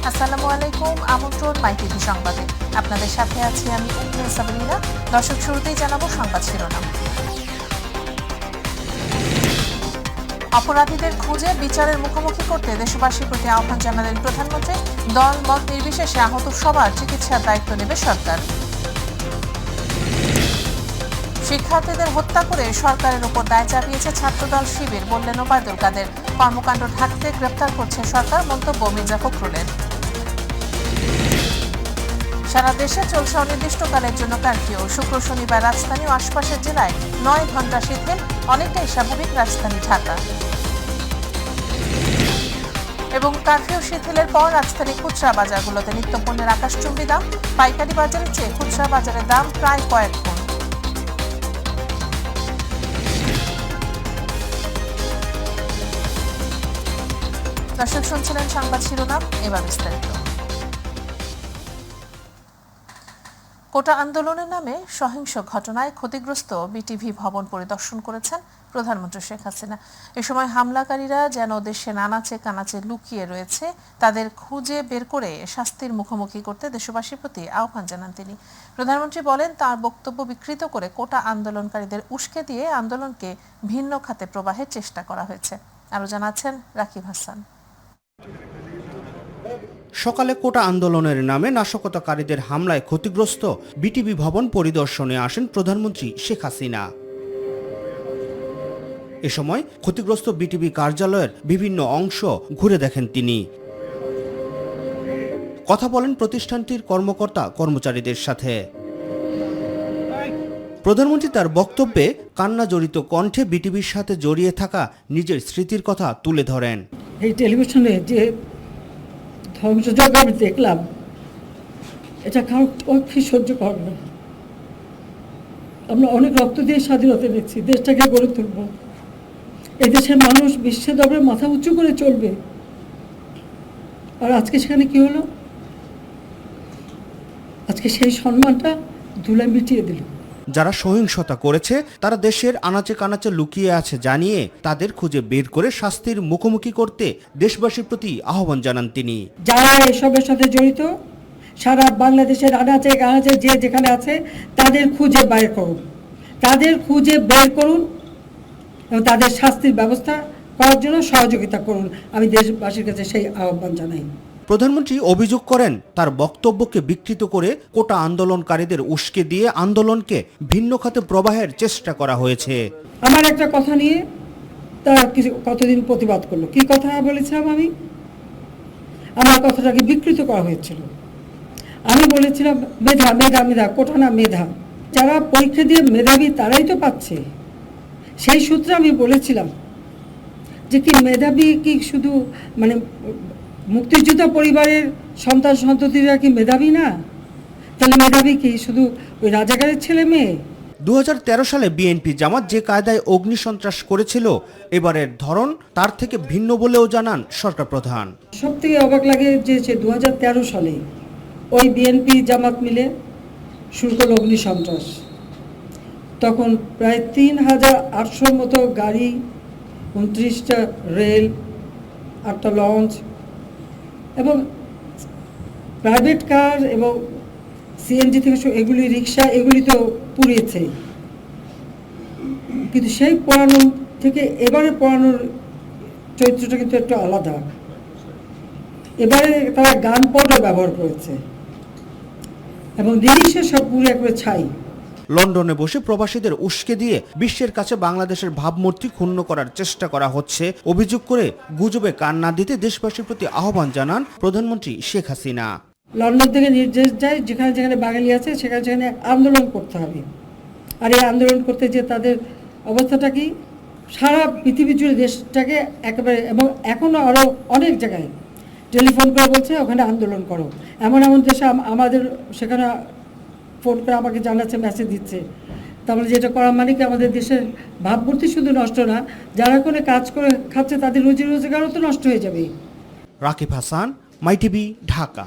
আসসালামু আলাইকুম, আমন্ত্রণ মাই টিভি সংবাদে। আপনাদের সাথে আছি আমি উম্মে সাবিনা। দর্শক, শুরুতেই জানাবো সংবাদ শিরোনাম। অপরাধীদের খুঁজে বিচারের মুখোমুখি করতে দেশবাসীর প্রতি আহ্বান জানালেন প্রধানমন্ত্রী। দল মত নির্বিশেষে আহত সবার চিকিৎসার দায়িত্ব নেবে সরকার। শিক্ষার্থীদের হত্যা করে সরকারের উপর দায় চাপিয়েছে ছাত্রদল শিবির, বললেন ওবায়দুল কাদের। কর্মকাণ্ড ঢাকতে গ্রেপ্তার করছে সরকার, মন্তব্য মির্জা ফখরুলের। সারা দেশে চলছে অনির্দিষ্টকালের জন্য কারফিউ। শুক্র শনিবার রাজধানী ও আশপাশের জেলায় 9 ঘণ্টা শিথিল, অনেকটাই স্বাভাবিক রাজধানী ঢাকা। এবং কারফিউ শিথিলের পর রাজধানী খুচরা বাজারগুলোতে নিত্যপণ্যের আকাশচুম্বী দাম। পাইকারি বাজারের চেয়ে খুচরা বাজারের দাম প্রায় কয়েক গুণ। দর্শক, শুনছিলেন সংবাদ শিরোনাম, এবার বিস্তারিত। কোটা আন্দোলনের নামে সহিংস ঘটনায় ক্ষতিগ্রস্ত বিটিভি ভবন পরিদর্শন করেছেন প্রধানমন্ত্রী শেখ হাসিনা। এ সময় হামলাকারীরা যেন দেশে নানাচে কানাচে লুকিয়ে রয়েছে তাদের খুঁজে বের করে শাস্তির মুখোমুখি করতে দেশবাসীর প্রতি আহ্বান জানান তিনি। প্রধানমন্ত্রী বলেন, তার বক্তব্য বিকৃত করে কোটা আন্দোলনকারীদের উস্কে দিয়ে আন্দোলনকে ভিন্ন খাতে প্রবাহের চেষ্টা করা হয়েছে। আরও জানাচ্ছেন রাকিব হাসান। সকালে কোটা আন্দোলনের নামে নাশকতাকারীদের হামলায় ক্ষতিগ্রস্ত বিটিভি ভবন পরিদর্শনে আসেন প্রধানমন্ত্রী শেখ হাসিনা। এ সময় ক্ষতিগ্রস্ত বিটিভি কার্যালয়ের বিভিন্ন অংশ ঘুরে দেখেন তিনি। কথা বলেন প্রতিষ্ঠানটির কর্মকর্তা কর্মচারীদের সাথে। প্রধানমন্ত্রী তার বক্তব্যে কান্না জড়িত কণ্ঠে বিটিভির সাথে জড়িয়ে থাকা নিজের স্মৃতির কথা তুলে ধরেন। এই টেলিভিশনে যে ধ্বংসযজ্ঞ আমি দেখলাম, এটা কারো পক্ষে সহ্য করে না। আমরা অনেক রক্ত দিয়ে স্বাধীনতা দিচ্ছি, দেশটাকে গড়ে তুলব। এই দেশের মানুষ বিশ্বের দরবারে মাথা উঁচু করে চলবে। আর আজকে সেখানে কি হলো? আজকে সেই সম্মানটা ধুলায় মিটিয়ে দিল। যারা সহিংসতা করেছে তারা দেশের আনাচে কানাচে লুকিয়ে আছে জানিয়ে তাদের খুঁজে বের করে শাস্তির মুখোমুখি করতে দেশবাসীর প্রতি আহ্বান জানান তিনি। যারা এসবের সাথে জড়িত সারা বাংলাদেশের আনাচে কানাচে যে যেখানে আছে তাদের খুঁজে বের করুন, তাদের খুঁজে বের করুন এবং তাদের শাস্তির ব্যবস্থা করার জন্য সহযোগিতা করুন। আমি দেশবাসীর কাছে সেই আহ্বান জানাই। প্রধানমন্ত্রী অভিযোগ করেন, তার বক্তব্যকে বিকৃত করে কোটা আন্দোলনকারীদের উস্কে দিয়ে আন্দোলনকে ভিন্ন খাতে প্রবাহের চেষ্টা করা হয়েছে। আমার একটা কথা নিয়ে তারা কতদিন প্রতিবাদ করলো। কি কথা বলেছিলাম আমি? আমার কথাটাকে বিকৃত করা হয়েছিল। আমি বলেছিলাম মেধা মেধা মেধা, কোটা না মেধা। যারা পরীক্ষা দিয়ে মেধাবী তারাই তো পাচ্ছে। সেই সূত্রে আমি বলেছিলাম যে কি মেধাবী কি শুধু মানে মুক্তিযোদ্ধা পরিবারের সন্তান সন্ততিরা কি মেধাবী না? তাহলে মেধাবী কি শুধু ওই রাজাকারের ছেলে মেয়ে? 2013 সালে বিএনপি জামাত যে কায়দায় অগ্নিসন্ত্রাস করেছিল, এবারের ধরন তার থেকে ভিন্ন বলেও জানান সরকার প্রধান। সব থেকে অবাক লাগে যে 2013 সালে ওই বিএনপি জামাত মিলে শুরু করল অগ্নিসন্ত্রাস। তখন প্রায় 3800 মতো গাড়ি, 29টা রেল, 8টা লঞ্চ এবং প্রাইভেট কার এবং সিএনজি থেকে এগুলি রিক্সা, এগুলি তো পুড়িয়েছে। কিন্তু সেই পোড়ানো থেকে এবারে পোড়ানোর চরিত্রটা কিন্তু একটু আলাদা। এবারে তারা গান পাউডার ব্যবহার করেছে এবং জিনিসে সব পুড়ে একবারে ছাই। লন্ডনে বসে প্রবাসীদের উস্কে দিয়ে বিশ্বের কাছে বাংলাদেশের ভাবমূর্তি ক্ষুণ্ণ করার চেষ্টা করা হচ্ছে অভিযোগ করে গুজবে কান না দিতে দেশবাসীর প্রতি আহ্বান জানান প্রধানমন্ত্রী শেখ হাসিনা। লন্ডন থেকে নির্দেশ যায় যেখানে যেখানে বাঙালি আছে সেখানে সেখানে আন্দোলন করতে হবে। আর এই আন্দোলন করতে যে তাদের অবস্থাটা কি, সারা পৃথিবী জুড়ে দেশটাকে একেবারে, এবং এখনও আরও অনেক জায়গায় টেলিফোন করে বলছে ওখানে আন্দোলন করো। এমন এমন দেশে আমাদের সেখানে ফোন করে আমাকে জানাচ্ছে, মেসেজ দিচ্ছে। তাহলে যেটা করা মানে কি আমাদের দেশের ভাবমূর্তি শুধু নষ্ট না, যারা কোনো কাজ করে খাচ্ছে তাদের রুজি রোজগারও তো নষ্ট হয়ে যাবে। রাকিব হাসান, মাই টিভি, ঢাকা।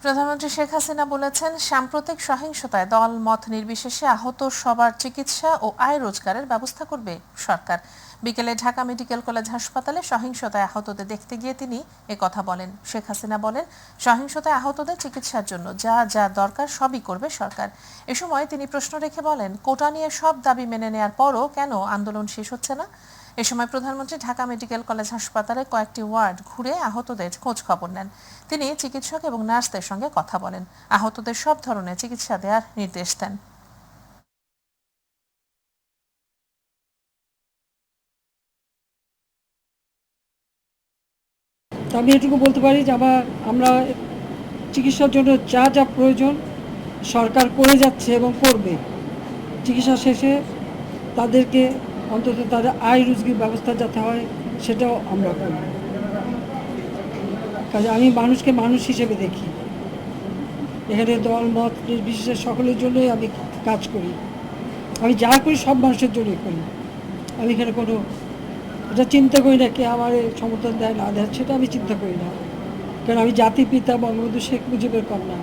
প্রধানমন্ত্রী শেখ হাসিনা বলেছেন, সাম্প্রতিক সহিংসতায় দল মত নির্বিশেষে আহত সবার চিকিৎসা ও আয় রোজগারের ব্যবস্থা করবে সরকার। বিকেলে ঢাকা মেডিকেল কলেজ হাসপাতালে সহিংসতায় আহতদের দেখতে গিয়ে তিনি একথা বলেন। শেখ হাসিনা বলেন, সহিংসতায় আহতদের চিকিৎসার জন্য যা যা দরকার সবই করবে সরকার। এ সময় তিনি প্রশ্ন রেখে বলেন, কোটা নিয়ে সব দাবি মেনে নেয়ার পরও কেন আন্দোলন শেষ হচ্ছে না? এ সময় প্রধানমন্ত্রী ঢাকা মেডিকেল কলেজ হাসপাতালে কয়েকটি ওয়ার্ড ঘুরে আহতদের খোঁজ খবর নেন। তিনি চিকিৎসক এবং নার্সদের সঙ্গে কথা বলেন, আহতদের সব ধরনের চিকিৎসা দেওয়ার নির্দেশ দেন। আমি এটুকু বলতে পারি যে আমরা চিকিৎসার জন্য যা যা প্রয়োজন সরকার করে যাচ্ছে এবং করবে। চিকিৎসা শেষে তাদেরকে অন্তত তাদের আয় রুজির ব্যবস্থা যাতে হয় সেটাও আমরা করব। কাজে আমি মানুষকে মানুষ হিসেবে দেখি, এখানে দল মত বিশেষের সকলের জন্যই আমি কাজ করি। আমি যা করি সব মানুষের জন্যই করি। আমি এখানে কোনো এটা চিন্তা করি না কে আমার সমর্থন দেয় না দেয়, সেটা আমি চিন্তা করি না। কারণ আমি জাতির পিতা বঙ্গবন্ধু শেখ মুজিবের কন্যা।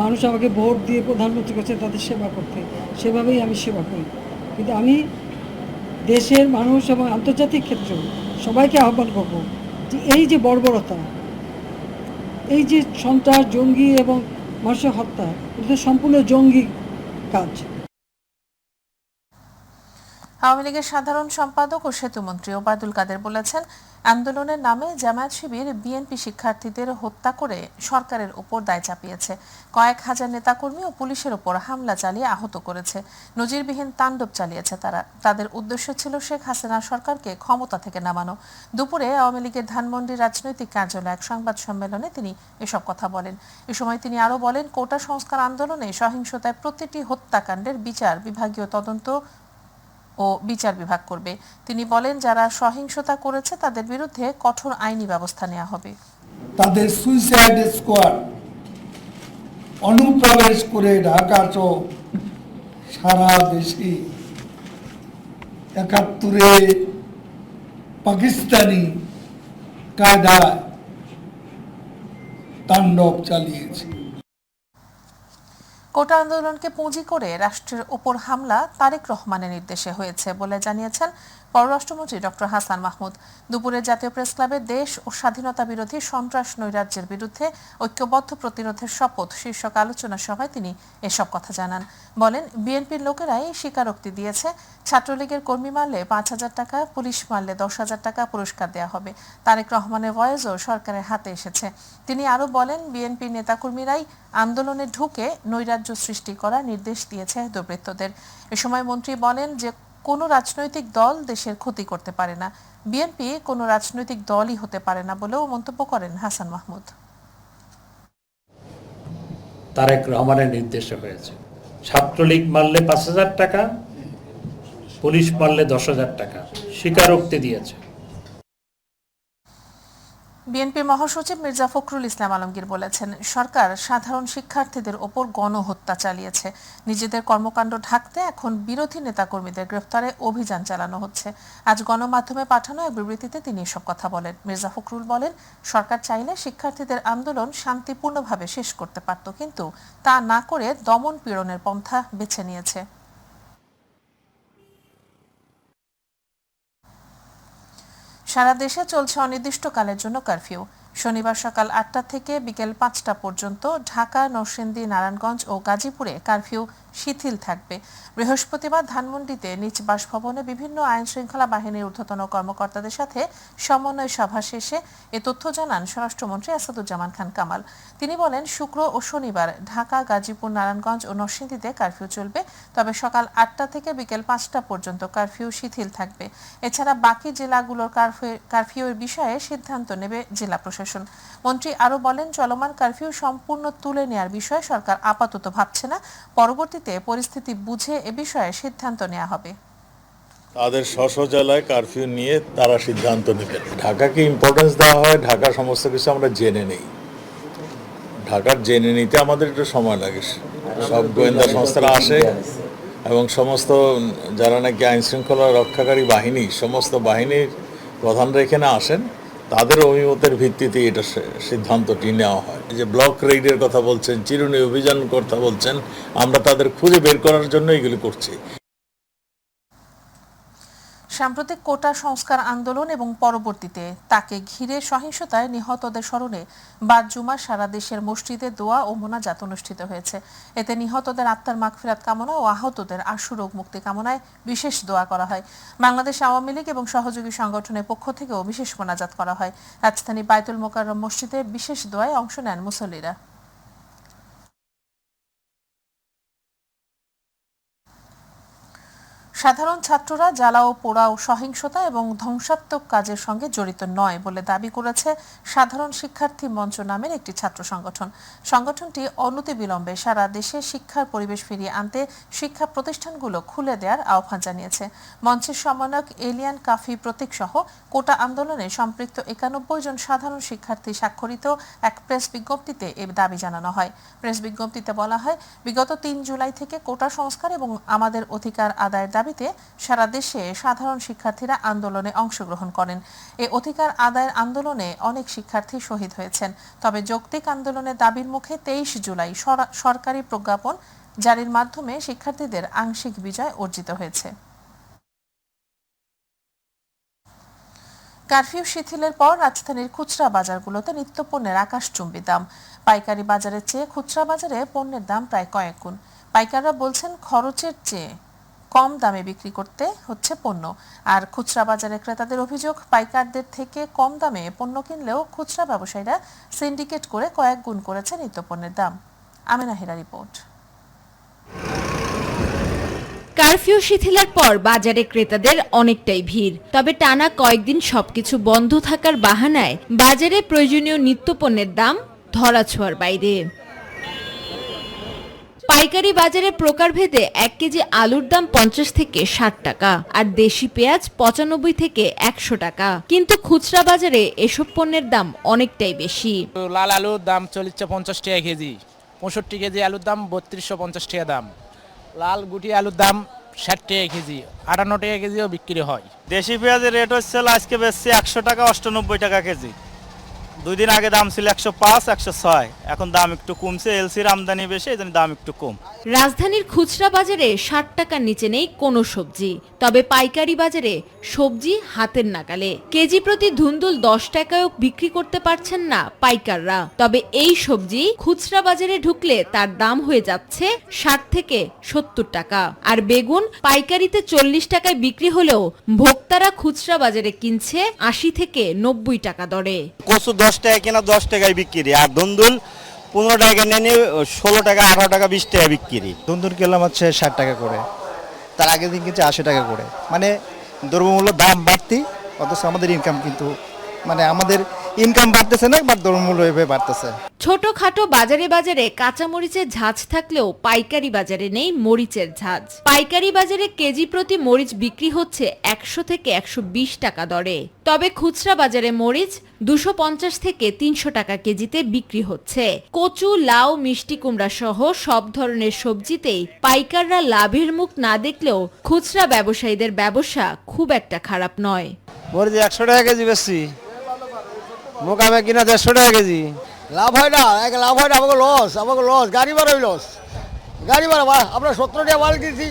মানুষ আমাকে ভোট দিয়ে প্রধানমন্ত্রী করছে তাদের সেবা করতে, সেভাবেই আমি সেবা করি। কিন্তু আমি দেশের মানুষ এবং আন্তর্জাতিক ক্ষেত্রে সবাইকে আহ্বান করব যে এই যে বর্বরতা, এই যে সন্ত্রাস, জঙ্গি এবং মানুষের হত্যা, এটা সম্পূর্ণ জঙ্গি কাজ। আওয়ামী লীগের সাধারণ সম্পাদক ও সেতুমন্ত্রী ওবায়দুল কাদের বলেছেন, আন্দোলনের নামে জামায়াত শিবির বিএনপি শিক্ষার্থীদের হত্যা করে সরকারের উপর দায় চাপিয়েছে। কয়েক হাজার নেতাকর্মী ও পুলিশের উপর হামলা চালিয়ে আহত করেছে। নজিরবিহীন তাণ্ডব চালিয়েছে তারা। তাদের উদ্দেশ্য ছিল শেখ হাসিনা সরকারকে ক্ষমতা থেকে নামানো। দুপুরে আওয়ামী লীগের ধানমন্ডি রাজনৈতিক কার্যালয়ে এক সংবাদ সম্মেলনে তিনি এসব কথা বলেন। এ সময় তিনি আরও বলেন, কোটা সংস্কার আন্দোলনে সহিংসতায় প্রতিটি হত্যাকাণ্ডের বিচার বিভাগীয় তদন্ত ও বিচার বিভাগ করবে। তিনি বলেন, যারা সহিংসতা করেছে তাদের বিরুদ্ধে কঠোর আইনি ব্যবস্থা নেওয়া হবে। তাদের সুইসাইড স্কোয়াড অনুপ্রবেশ করে ঢাকা সহ সারা দেশে ৭১-এ পাকিস্তানি কায়দায় তাণ্ডব চালিয়েছে। কোটা আন্দোলনকে পুঁজি করে রাষ্ট্রের ওপর হামলা তারেক রহমানের নির্দেশে হয়েছে বলে জানিয়েছেন পররাষ্ট্রমন্ত্রী ডক্টর হাসান মাহমুদ। দুপুরে জাতীয় প্রেসক্লাবে দেশ ও স্বাধীনতা বিরোধী সন্ত্রাস নৈরাজ্যের বিরুদ্ধে ঐক্যবদ্ধ প্রতিরোধের শপথ শীর্ষক আলোচনা সভায় তিনি এসব কথা জানান। বলেন, বিএনপির লোকেরাই স্বীকারোক্তি দিয়েছে, ছাত্রলীগের কর্মী মারলে ৫,০০০ টাকা, পুলিশ মারলে ১০,০০০ টাকা পুরস্কার দেওয়া হবে। তারেক রহমানের ভয়েসও সরকারের হাতে এসেছে। তিনি আরও বলেন, বিএনপির নেতাকর্মীরাই আন্দোলনে ঢুকে নৈরাজ্য সৃষ্টি করার নির্দেশ দিয়েছে দুর্বৃত্তদের। এ সময় মন্ত্রী বলেন যে কোনো রাজনৈতিক দল দেশের ক্ষতি করতে পারে না, বিএনপি কোনো রাজনৈতিক দলই হতে পারে না বলেও মন্তব্য করেন হাসান মাহমুদ। তারেক রহমানের নির্দেশে হয়েছে, ছাত্রলীগ মারলে ৫,০০০ টাকা, পুলিশ মারলে ১০,০০০ টাকা, স্বীকারোক্তি দিয়েছে। বিএনপি মহাসচিব মির্জা ফখরুল ইসলাম আলমগীর বলেছেন, সরকার সাধারণ শিক্ষার্থীদের ওপর গণহত্যা চালিয়েছে। নিজেদের কর্মকাণ্ড ঢাকতে এখন বিরোধী নেতাকর্মীদের গ্রেফতারে অভিযান চালানো হচ্ছে। আজ গণমাধ্যমে পাঠানো এক বিবৃতিতে তিনি এসব কথা বলেন। মির্জা ফখরুল বলেন, সরকার চাইলে শিক্ষার্থীদের আন্দোলন শান্তিপূর্ণভাবে শেষ করতে পারত, কিন্তু তা না করে দমন পীড়নের পন্থা বেছে নিয়েছে। সারা দেশে চলছে অনির্দিষ্টকালের জন্য কারফিউ। শনিবার সকাল ৮টা থেকে বিকেল ৫টা পর্যন্ত ঢাকা, নরসিংদী, নারায়ণগঞ্জ ও গাজীপুরে কারফিউ শিথিল থাকবে। বৃহস্পতিবার ধানমন্ডিতে নিজ বাসভবনে বিভিন্ন আইন শৃঙ্খলা বাহিনীর ঊর্ধ্বতন কর্মকর্তাদের সাথে সমন্বয় সভা শেষে এ তথ্য জানান স্বরাষ্ট্রমন্ত্রী আসাদুজ্জামান খান কামাল। তিনি বলেন, শুক্র ও শনিবার ঢাকা, গাজীপুর, নারায়ণগঞ্জ ও নরসিংদীতে কারফিউ চলবে, তবে সকাল ৮টা থেকে বিকেল ৫টা পর্যন্ত কারফিউ শিথিল থাকবে। এছাড়া বাকি জেলাগুলোর কারফিউর বিষয়ে সিদ্ধান্ত নেবে জেলা প্রশাসন। মন্ত্রী আরও বলেন, চলমান কারফিউ সম্পূর্ণ তুলে নেওয়ার বিষয়ে সরকার আপাতত ভাবছে না, পরবর্তীতে পরিস্থিতি বুঝে এ বিষয়ে সিদ্ধান্ত নেওয়া হবে। তাদের স্ব জেলায় কারফিউ নিয়ে তারা সিদ্ধান্ত নেবেন। ঢাকাকে ইম্পর্টেন্স দেওয়া হয়, ঢাকা সমস্ত কিছু আমরা জেনে নেই। ঢাকার জেনে নিতে আমাদের একটু সময় লাগে। সব গোয়েন্দা সংস্থারা আসে এবং সমস্ত যারা নাকি আইন শৃঙ্খলা রক্ষাকারী বাহিনী, সমস্ত বাহিনীর প্রধানরা এখানে আসেন, তাদের অভিমতের ভিত্তিতে এটা সিদ্ধান্তটি নেওয়া হয়। যে ব্লক রেইডের কথা বলছেন, চিরুনি অভিযান কথা বলছেন, আমরা তাদের খুঁজে বের করার জন্য এগুলি করছি। সাম্প্রতিক কোটা সংস্কার আন্দোলন এবং পরবর্তীতে তাকে ঘিরে সহিংসতায় নিহতদের স্মরণে বাদ জুমা সারা দেশের মসজিদে দোয়া ও মোনাজাত অনুষ্ঠিত হয়েছে। এতে নিহতদের আত্মার মাগফিরাত কামনা ও আহতদের আশু রোগ মুক্তি কামনায় বিশেষ দোয়া করা হয়। বাংলাদেশ আওয়ামী লীগ এবং সহযোগী সংগঠনের পক্ষ থেকেও বিশেষ মোনাজাত করা হয়। রাজধানী বায়তুল মোকাররম মসজিদে বিশেষ দোয়ায় অংশ নেন মুসল্লিরা। সাধারণ ছাত্ররা জ্বালা ও পোড়া ও সহিংসতা এবং ধ্বংসাত্মক কাজের সঙ্গে জড়িত নয় বলে দাবি করেছে সাধারণ শিক্ষার্থী মঞ্চ নামের একটি ছাত্র সংগঠন। সংগঠনটি অনতিবিলম্বে সারা দেশে শিক্ষার পরিবেশ ফিরিয়ে আনতে শিক্ষা প্রতিষ্ঠানগুলো খুলে দেওয়ার আহ্বান জানিয়েছে। মঞ্চের সমন্বয়ক এলিয়ান কাফি প্রতীক সহ কোটা আন্দোলনে সম্পৃক্ত 91 জন সাধারণ শিক্ষার্থী স্বাক্ষরিত এক প্রেস বিজ্ঞপ্তিতে এ দাবি জানানো হয়। প্রেস বিজ্ঞপ্তিতে বলা হয়, বিগত 3 জুলাই থেকে কোটা সংস্কার এবং আমাদের অধিকার আদায়ের দাবিতে সারা দেশে সাধারণ শিক্ষার্থীরা আন্দোলনে অংশগ্রহণ করেন। এই অধিকার আদায়ের আন্দোলনে অনেক শিক্ষার্থী শহীদ হয়েছেন। তবে যৌক্তিক আন্দোলনের দাবির মুখে 23 জুলাই সরকারি প্রজ্ঞাপন জারির মাধ্যমে শিক্ষার্থীদের আংশিক বিজয় অর্জিত হয়েছে। কারফিউ শিথিলের পর রাজধানীর খুচরা বাজারগুলোতে নিত্যপণ্যের আকাশচুম্বী দাম। পাইকারি বাজারের চেয়ে খুচরা বাজারে পণ্যের দাম প্রায় কয়েক গুণ। পাইকাররা বলছেন খরচের চেয়ে কম দামে বিক্রি করতে হচ্ছে পণ্য। আর খুচরা বাজারে ক্রেতাদের অভিযোগ, পাইকারদের থেকে কম দামে পণ্য কিনলেও খুচরা ব্যবসায়ীরা সিন্ডিকেট করে কয়েক গুণ করেছে নিত্যপণ্যের দাম। আমেনা হিরা রিপোর্ট। কারফিউ শিথিলের পর বাজারে ক্রেতাদের অনেকটাই ভিড়। তবে টানা কয়েকদিন সবকিছু বন্ধ থাকার বাহানায় বাজারে প্রয়োজনীয় নিত্যপণ্যের দাম ধরাছোঁয়ার বাইরে। পাইকারি বাজারে প্রকারভেদে 1 কেজি আলুর দাম 50 থেকে 60 টাকা আর দেশি পেঁয়াজ 95 থেকে 100 টাকা। কিন্তু খুচরা বাজারে এসব পণ্যের দাম অনেকটাই বেশি। লাল আলুর দাম চলছে 50 টাকা কেজি, 65 কেজি আলুর দাম 3250 টাকা দাম, লাল গুটি আলুর দাম 60 টাকা কেজি, 58 টাকা কেজিও বিক্রি হয়। দেশি পেঁয়াজের রেট হচ্ছে আজকে বেশি 100 টাকা 98 টাকা কেজি। 2 দিন আগে দাম ছিল 105 106, এখন দাম একটু কমছে, এলসির আমদানি বেশি, এই জন্য দাম একটু কম। রাজধানীর খুচরা বাজারে 60 টাকার নিচে নেই কোনো সবজি। তবে পাইকারি বাজারে সবজি হাতের নাগালে। কেজি প্রতি ধুন্দুল 10 টাকায়ও বিক্রি করতে পারছেন না পাইকাররা। তবে এই সবজি খুচরা বাজারে ঢুকলে তার দাম হয়ে যাচ্ছে 60 থেকে 70 টাকা। আর বেগুন পাইকারিতে 40 টাকায় বিক্রি হলেও ভোক্তারা খুচরা বাজারে কিনছে 80 থেকে 90 টাকা দরে। কচু 10 টাকা কেনা 10 টাকায় বিক্রি, আর ধুন্দুল 15 টাকা নেনে 16 টাকা 18 টাকা 20 টাকা বিক্রি। ধুন্দুল কিনলাম হচ্ছে 60 টাকা করে, তার আগের দিন কিনছে 80 টাকা করে। মানে দ্রব্যমূল্য দাম বাড়তি, অথচ আমাদের ইনকাম কিন্তু আমাদের ইনকাম বাড়তেছে না, বাট দ্রব্যমূল্য এভাবে বাড়তেছে। ছোটখাটো বাজারে বাজারে কাঁচামরিচের ঝাঁজ থাকলেও পাইকারি বাজারে নেই মরিচের ঝাঁজ। পাইকারি বাজারে কেজি প্রতি মরিচ বিক্রি হচ্ছে 100 থেকে 120 টাকা দরে। তবে খুচরা বাজারে মরিচ 250 থেকে 300 টাকা কেজিতে বিক্রি হচ্ছে। কচু, লাউ, মিষ্টি কুমড়া সহ সব ধরনের সবজিতেই পাইকাররা লাভের মুখ না দেখলেও খুচরা ব্যবসায়ীদের ব্যবসা খুব একটা খারাপ নয়। মরিচ 100 টাকা কেজি বেশি, মোকামে কিনা 150 টাকা কেজি। লাভ হয় না, লাভ হয় না, আমাকে লস, গাড়ি ভাড়া লস। গাড়ি ভাড়া আমরা 17 টাকা মাল কিনছি,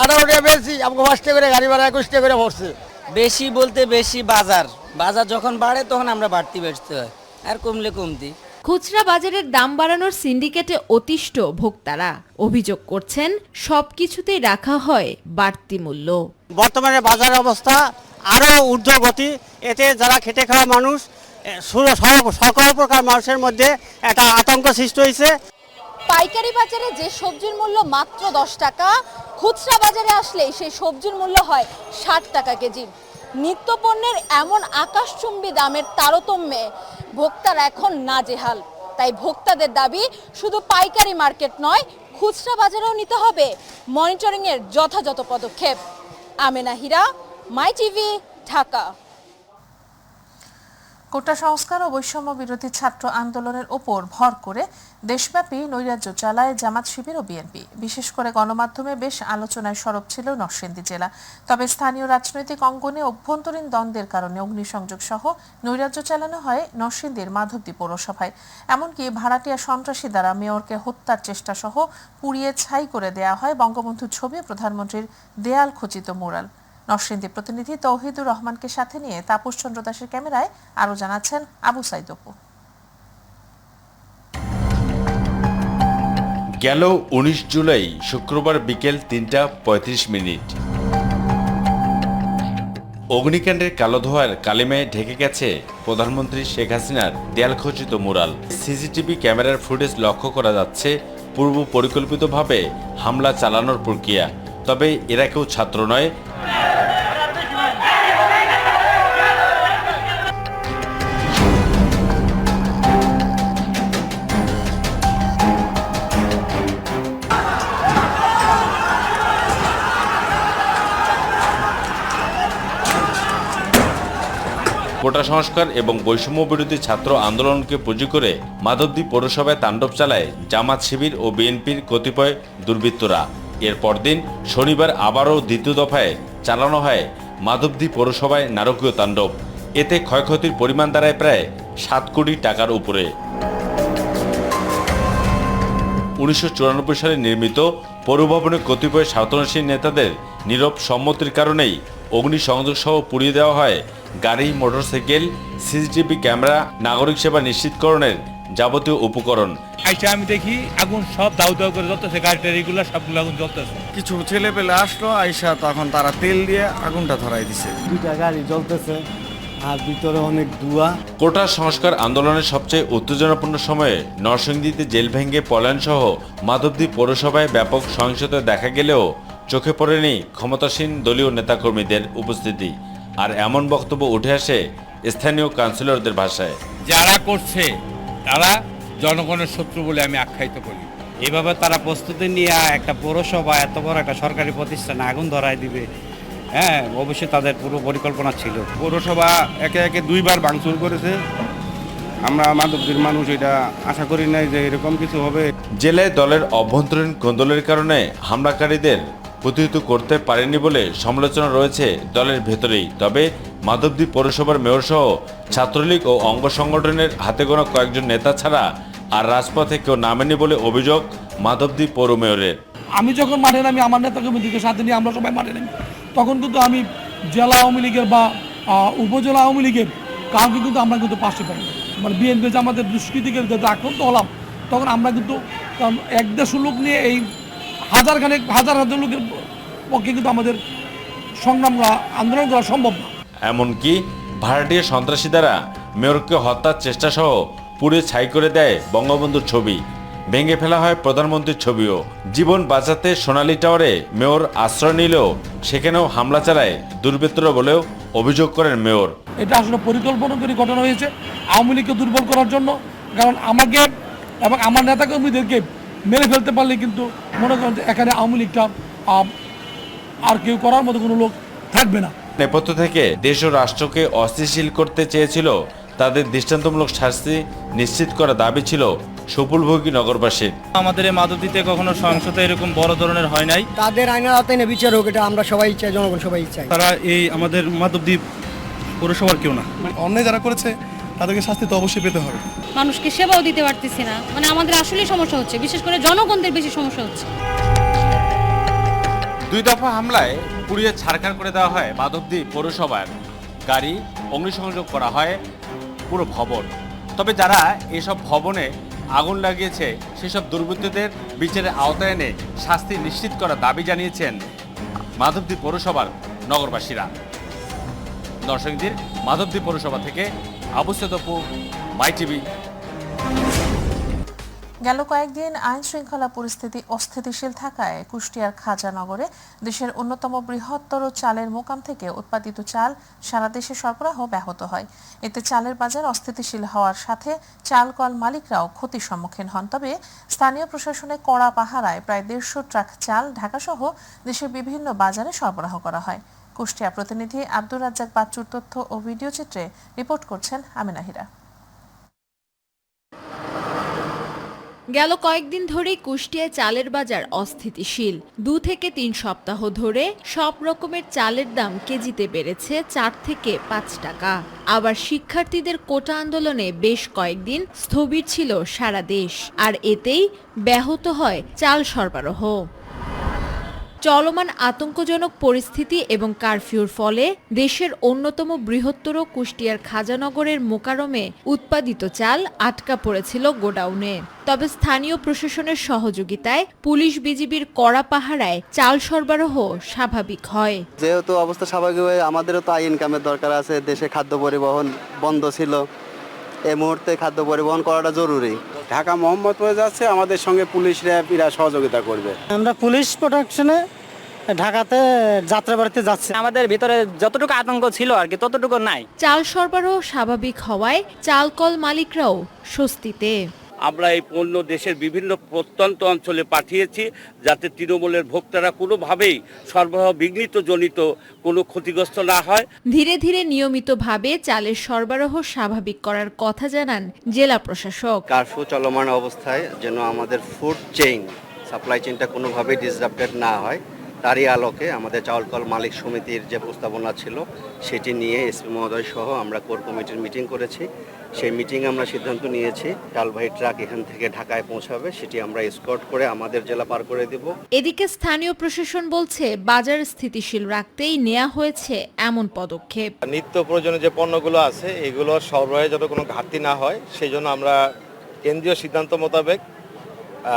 18 টাকা বেচছি, আমাকে 5 টাকা করে গাড়ি ভাড়া 21 টাকা করে পড়ছে। বেশি বলতে বেশি বাজার যখন বাড়ে তখন আমরা বাড়তি বেচতে হয়, আর কমলে কমতি। খুচরা বাজারের দাম বাড়ানোর সিন্ডিকেটে অতিষ্ঠ ভোক্তারা অভিযোগ করছেন সবকিছুতেই রাখা হয় বাড়তি মূল্য। বর্তমানে বাজারের অবস্থা আরো ঊর্ধ্বগতি, এতে যারা খেটে খাওয়া মানুষ, সকল প্রকার মানুষের মধ্যে একটা আতঙ্ক সৃষ্টি হয়েছে। পাইকারি বাজারে যে সবজির মূল্য মাত্র 10 টাকা, খুচরা বাজারে আসলে সেই সবজির মূল্য হয় 60 টাকা কেজি। নিত্যপণ্যের এমন আকাশচুম্বী দামের তারতম্যে ভোক্তারা এখন নাজেহাল। তাই ভোক্তাদের দাবি শুধু পাইকারি মার্কেট নয়, খুচরা বাজারেও নিতে হবে মনিটরিংয়ের যথাযথ পদক্ষেপ। আমেনা হিরা, মাই টিভি, ঢাকা। কোটা সংস্কার ও বৈষম্য বিরোধী ছাত্র আন্দোলনের ওপর ভর করে দেশব্যাপী নৈরাজ্য চালায় জামাত শিবির ও বিএনপি। বিশেষ করে গণমাধ্যমে বেশ আলোচনায় সরব ছিল নরসিংদী জেলা। তবে স্থানীয় রাজনৈতিক অঙ্গনে অভ্যন্তরীণ দ্বন্দ্বের কারণে অগ্নিসংযোগ সহ নৈরাজ্য চালানো হয় নরসিংদীর মাধবদী পৌরসভায়। এমনকি ভাড়াটিয়া সন্ত্রাসী দ্বারা মেয়রকে হত্যার চেষ্টা সহ পুড়িয়ে ছাই করে দেয়া হয় বঙ্গবন্ধুর ছবি, প্রধানমন্ত্রীর দেয়াল খচিত মুরাল। নরসিংদী প্রতিনিধি তৌহিদুর রহমানকে সাথে নিয়ে তাপস চন্দ্র দাসের ক্যামেরায় আরও জানাচ্ছেন আবু সাইদ অপু। গেল ১৯ জুলাই শুক্রবার বিকেল ৩:৩৫। অগ্নিকাণ্ডের কালো ধোঁয়ার কালিমায় ঢেকে গেছে প্রধানমন্ত্রী শেখ হাসিনার দেয়ালখচিত মুরাল। সিসিটিভি ক্যামেরার ফুটেজ লক্ষ্য করা যাচ্ছে পূর্ব পরিকল্পিতভাবে হামলা চালানোর প্রক্রিয়া। তবে এরা কেউ ছাত্র নয়, কোটা সংস্কার এবং বৈষম্য বিরোধী ছাত্র আন্দোলনকে পুঁজি করে মাধবদী পৌরসভায় তাণ্ডব চালায় জামাত শিবির ও বিএনপির কতিপয় দুর্বৃত্তরা। এর পরদিন শনিবার আবারও দ্বিতীয় দফায় চালানো হয় মাধবদী পৌরসভায় নারকীয় তাণ্ডব। এতে ক্ষয়ক্ষতির পরিমাণ দাঁড়ায় প্রায় 7 কোটি টাকার উপরে। 1994 সালে নির্মিত পৌরভবনে কতিপয় স্বার্থন্বেষী নেতাদের নীরব সম্মতির কারণেই অগ্নিসংযোগ সহ পুড়িয়ে দেওয়া হয় গাড়ি, মোটরসাইকেল, সিসিটিভি ক্যামেরা, নাগরিক সেবা নিশ্চিতকরণের যাবতীয় উপকরণ। আমি দেখি আগুন সব দাউ দাউ করে জ্বলতেছে, গাড়িটা রেগুলার সবগুলো আগুন জ্বলতেছে। কিছু ছেলে পেলে আসলো, আইসা তখন তারা তেল দিয়ে আগুনটা ধরাই দিছে। 2টা গাড়ি জ্বলতেছে আর ভিতরে অনেক ধোঁয়া। কোটা সংস্কার আন্দোলনের সবচেয়ে উত্তেজনাপূর্ণ সময়ে নরসিংদীতে জেল ভেঙে পলায়ন সহ মাধবদী পৌরসভায় ব্যাপক সহিংসতা দেখা গেলেও চোখে পড়েনি ক্ষমতাসীন দলীয় নেতাকর্মীদের উপস্থিতি। আর এমন বক্তব্য উঠে আসে স্থানীয় কাউন্সিলরদের ভাষায়। যারা করছে তারা জনগণের শত্রু বলে আমি আখ্যায়িত করি। এভাবে তারা প্রস্তুতি নিয়ে একটা পৌরসভা এত বড় একটা সরকারি প্রতিষ্ঠানে আগুন ধরায় দিবে, হ্যাঁ অবশ্যই তাদের পুরো পরিকল্পনা ছিল। পৌরসভা একে একে 2বার ভাঙচুর করেছে। আমরা মাধবদীর মানুষ এটা আশা করি নাই যে এরকম কিছু হবে। জেলায় দলের অভ্যন্তরীণ কোন্দলের কারণে হামলাকারীদের প্রতিহত করতে পারেনি বলে সমালোচনা রয়েছে দলের ভেতরেই। তবে মাধবদী পৌরসভার মেয়র সহ ছাত্রলীগ ও অঙ্গ সংগঠনের হাতে গোনা কয়েকজন নেতা ছাড়া আর রাজপথে কেউ নামেনি বলে অভিযোগ মাধবদী পৌর মেয়রের। আমি যখন মাঠে নামি, আমার নেতা কর্মীদেরকে সাথে নিয়ে আমরা সবাই মাঠে নামি, তখন কিন্তু আমি জেলা আওয়ামী লীগের বা উপজেলা আওয়ামী লীগের কাউকে কিন্তু আমরা কিন্তু পাশে পাই। মানে বিএনপি যে আমাদের দুষ্কৃতিকে আক্রান্ত হলাম, তখন আমরা কিন্তু 1-150 লোক নিয়ে এই হাজার লোকের পক্ষে কিন্তু আমাদের সংগ্রাম করা, আন্দোলন করা সম্ভব না। এমনকি ভাড়াটিয়া সন্ত্রাসী দ্বারা মেয়রকে হত্যার চেষ্টা সহ পুড়ে ছাই করে দেয় বঙ্গবন্ধুর ছবি। ভেঙে ফেলা হয় প্রধানমন্ত্রীর ছবিও। জীবন বাঁচাতে সোনালী টাওয়ারে মেয়র আশ্রয় নিলেও সেখানেও হামলা চালায় দুর্বৃত্তরা বলেও অভিযোগ করেন মেয়র। এটা আসলে পরিকল্পনা করে ঘটনা হয়েছে আওয়ামী লীগকে দুর্বল করার জন্য। কারণ আমাকে এবং আমার নেতাকর্মীদেরকে মেরে ফেলতে পারলে কিন্তু মনে করেন যে এখানে আওয়ামী লীগটা আর কেউ করার মতো কোনো লোক থাকবে না। নেপথ্য থেকে দেশ ও রাষ্ট্রকে অস্থিতিশীল করতে চেয়েছিল তাদের দৃষ্টান্তমূলক শাস্তি নিশ্চিত করা দাবি ছিল সুপুলভোগী নগরবাসীর। আমাদের এই মাধবদীতে কখনো সহিংসতা এরকম বড় ধরনের হয় নাই। তাদের আইনের আওতায় বিচার হোক, এটা আমরা সবাই চাই, জনগণ সবাই চাই। তারা এই আমাদের মাধবদী পৌরসভার কেউ না, অন্যায় যারা করেছে তাদেরকে শাস্তি তো অবশ্যই পেতে হবে। মানুষকে সেবাও দিতে পারতেছি না, মানে আমাদের আসলেই সমস্যা হচ্ছে, বিশেষ করে জনগণদের বেশি সমস্যা হচ্ছে। 2 দফা হামলায় পুড়িয়ে ছারখার করে দেওয়া হয় মাধবদী পৌরসভার গাড়ি, অগ্নিসংযোগ করা হয় পুরো ভবন। তবে যারা এসব ভবনে আগুন লাগিয়েছে সেসব দুর্বৃত্তদের বিচারের আওতায় এনে শাস্তি নিশ্চিত করার দাবি জানিয়েছেন মাধবদী পৌরসভার নগরবাসীরা। নরসিংদীর মাধবদী পৌরসভা থেকে আবু সাইদ অপু, মাই টিভি। গেল কয়েকদিন আইন শৃঙ্খলা পরিস্থিতি অস্থিতিশীল থাকায় কুষ্টিয়ার খাজানগরে দেশের অন্যতম বৃহত্তর চালের মোকাম থেকে উৎপাদিত চাল সারা দেশে সরবরাহ ব্যাহত হয়। এতে চালের বাজার অস্থিতিশীল হওয়ার সাথে চাল কল মালিকরাও ক্ষতির সম্মুখীন হন। তবে স্থানীয় প্রশাসনের কড়া পাহারায় প্রায় 150 ট্রাক চাল ঢাকাসহ দেশের বিভিন্ন বাজারে সরবরাহ করা হয়। কুষ্টিয়া প্রতিনিধি আব্দুর রাজ্জাক বাচ্চুর তথ্য ও ভিডিও চিত্রে রিপোর্ট করছেন আমিনা হিরা। গেল কয়েকদিন ধরেই কুষ্টিয়ায় চালের বাজার অস্থিতিশীল। 2 থেকে 3 সপ্তাহ ধরে সব রকমের চালের দাম কেজিতে বেড়েছে 4 থেকে 5 টাকা। আবার শিক্ষার্থীদের কোটা আন্দোলনে বেশ কয়েকদিন স্থবির ছিল সারা দেশ, আর এতেই ব্যাহত হয় চাল সরবরাহ। চলমান আতঙ্কজনক পরিস্থিতি এবং কারফিউর ফলে দেশের অন্যতম বৃহত্তর কুষ্টিয়ার খাজানগরের মোকারমে উৎপাদিত চাল আটকা পড়েছিল গোডাউনে। তবে স্থানীয় প্রশাসনের সহযোগিতায় পুলিশ বিজিবির কড়া পাহারায় চাল সরবরাহ স্বাভাবিক হয়। যেহেতু অবস্থা স্বাভাবিক হয়ে আমাদেরও তো ইনকামের দরকার আছে, দেশে খাদ্য পরিবহন বন্ধ ছিল, এই মুহূর্তে খাদ্য পরিবহন করাটা জরুরি। ঢাকা মোহাম্মদপুরে যাচ্ছে, আমাদের সঙ্গে পুলিশ র্যাব এরা সহযোগিতা করবে। আমরা পুলিশ প্রোটেকশনে ঢাকাতে যাত্রাবাড়িতে যাচ্ছে। আমাদের ভিতরে যতটুকু আতঙ্ক ছিল আর কি ততটুকু নাই। চাল সরবরাহ স্বাভাবিক হওয়ায় চালকল মালিকরাও স্বস্তিতে। আমরা এই পণ্য দেশের বিভিন্ন প্রত্যন্ত অঞ্চলে পাঠিয়েছি যাতে তৃণমূলের ভোক্তারা কোনোভাবেই সরবরাহ বিঘ্নিত জনিত কোনো ক্ষতিগ্রস্ত না হয়। ধীরে ধীরে নিয়মিতভাবে চালের সরবরাহ স্বাভাবিক করার কথা জানান জেলা প্রশাসক। কারফিউ চলমান অবস্থায় যেন আমাদের ফুড চেইন সাপ্লাই চেইনটা কোনোভাবেই ডিসরাপ্টেড না হয়, তারই আলোকে আমাদের চাউলকল মালিক সমিতির যে প্রস্তাবনা ছিল সেটি নিয়ে এসপি মহোদয় সহ আমরা কোর কমিটির মিটিং করেছি। সেই মিটিংয়ে আমরা সিদ্ধান্ত নিয়েছি ডালবাহী ট্রাক এখান থেকে ঢাকায় পৌঁছাবে, সেটি আমরা এসকর্ট করে আমাদের জেলা পার করে দেব। এদিকে স্থানীয় প্রশাসন বলছে বাজার স্থিতিশীল রাখতেই নেওয়া হয়েছে এমন পদক্ষেপ। নিত্য প্রয়োজনীয় যে পণ্যগুলো আছে এগুলো সরবরাহে যাতে কোনো ঘাটতি না হয় সেই জন্য আমরা কেন্দ্রীয় সিদ্ধান্ত মোতাবেক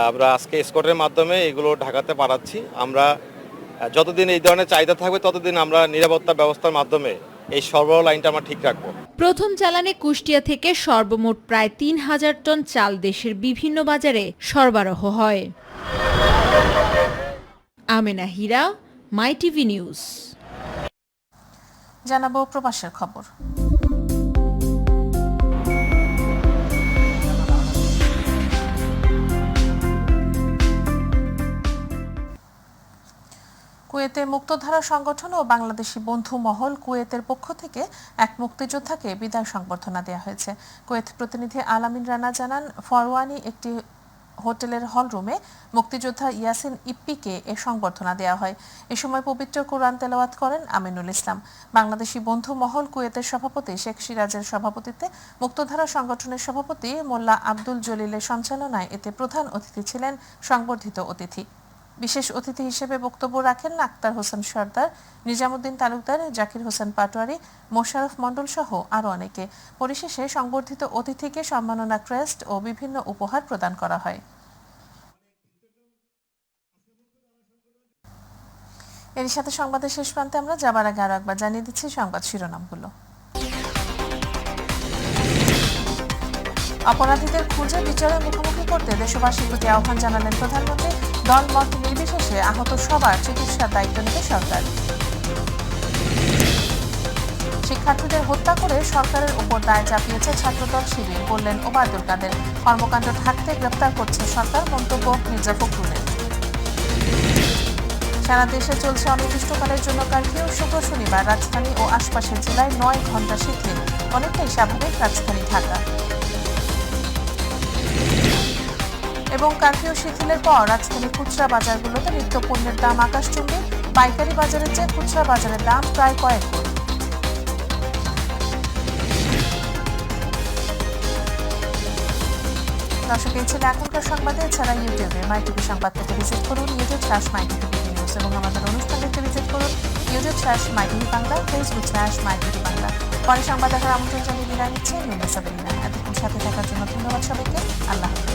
আমরা আজকে এসকর্টের মাধ্যমে এগুলো ঢাকাতে পাঠাচ্ছি। আমরা যতদিন এই ধরনের চাহিদা থাকবে ততদিন আমরা নিরাপত্তা ব্যবস্থার মাধ্যমে এই সরবরাহ লাইনটা আমরা ঠিক রাখবো। প্রথম চালানে কুষ্টিয়া থেকে সর্বমোট প্রায় ৩,০০০ টন চাল দেশের বিভিন্ন বাজারে সরবরাহ হয়। আমেনা হীরা, মাই টিভি নিউজ। জানাবো প্রবাসের খবর। কুয়েতে মুক্তধারা সংগঠন ও বাংলাদেশি বন্ধু মহল কুয়েতের পক্ষ থেকে এক মুক্তিযোদ্ধাকে বিদায় সংবর্ধনা দেওয়া হয়েছে। কুয়েত প্রতিনিধি আলামিন রানা জানান, ফরওয়ানি একটি হোটেলের হলরুমে মুক্তিযোদ্ধা ইয়াসিন ইপ্পিকে এ সংবর্ধনা দেওয়া হয়। এ সময় পবিত্র কোরআন তেলাওয়াত করেন আমিনুল ইসলাম। বাংলাদেশি বন্ধু মহল কুয়েতের সভাপতি শেখ সিরাজের সভাপতিত্বে মুক্তধারা সংগঠনের সভাপতি মোল্লা আব্দুল জলিলের সঞ্চালনায় এতে প্রধান অতিথি ছিলেন সংবর্ধিত অতিথি। বিশেষ অতিথি হিসেবে বক্তব্য রাখেন আক্তার হোসেন সর্দার, নিজামুদ্দিন তালুকদার, জাকির হোসেন পাটোয়ারি, মোশাররফ মণ্ডল সহ আরও অনেকে। পরিশেষে সংবর্ধিত অতিথিকে সম্মাননা ক্রেস্ট ও বিভিন্ন উপহার প্রদান করা হয়। এর সাথে সংবাদের শেষ প্রান্তে আমরা যাবার আগে আরো একবার জানিয়ে দিচ্ছি সংবাদ শিরোনামগুলো। অপরাধীদের খুঁজে বিচারের মুখোমুখি করতে দেশবাসীর প্রতি আহ্বান জানালেন প্রধানমন্ত্রী। দল মত নির্বিশেষে আহত সবার চিকিৎসার দায়িত্ব নেবে সরকার। শিক্ষার্থীদের হত্যা করে সরকারের উপর দায় চাপিয়েছে ছাত্রদল শিবির, বললেন ওবায়দুল কাদের। কর্মকাণ্ড ঢাকতে গ্রেপ্তার করছে সরকার, মন্তব্য মির্জা ফখরুলের। সারা দেশে চলছে অনির্দিষ্টকালের জন্য কারফিউ। শুক্র শনিবার রাজধানী ও আশপাশের জেলায় ৯ ঘণ্টা শিথিল, অনেকটাই স্বাভাবিক রাজধানী ঢাকা। এবং কারফিউ শিথিলের পর রাজধানীর খুচরা বাজারগুলোতে নিত্য পণ্যের দাম আকাশচুম্বী। পাইকারি বাজারের চেয়ে খুচরা বাজারের দাম প্রায় কয়েক গুণ। দর্শক, এই ছিল এখনকার সংবাদে। এছাড়া ইউটিউবে মাই টিভি সংবাদ থেকে ভিজিট করুন youtube/mytvb নিউজ এবং আমাদের অনুষ্ঠান দেখতে ভিজিট করুন youtube/mytv বাংলা, facebook/mytv বাংলা। পরে সংবাদ দেখার আমন্ত্রণ জানিয়ে বিদায় নিচ্ছে নুন্না সাবেরিনা। এতক্ষণ সাথে থাকার জন্য ধন্যবাদ সবাইকে। আল্লাহ হাফেজ।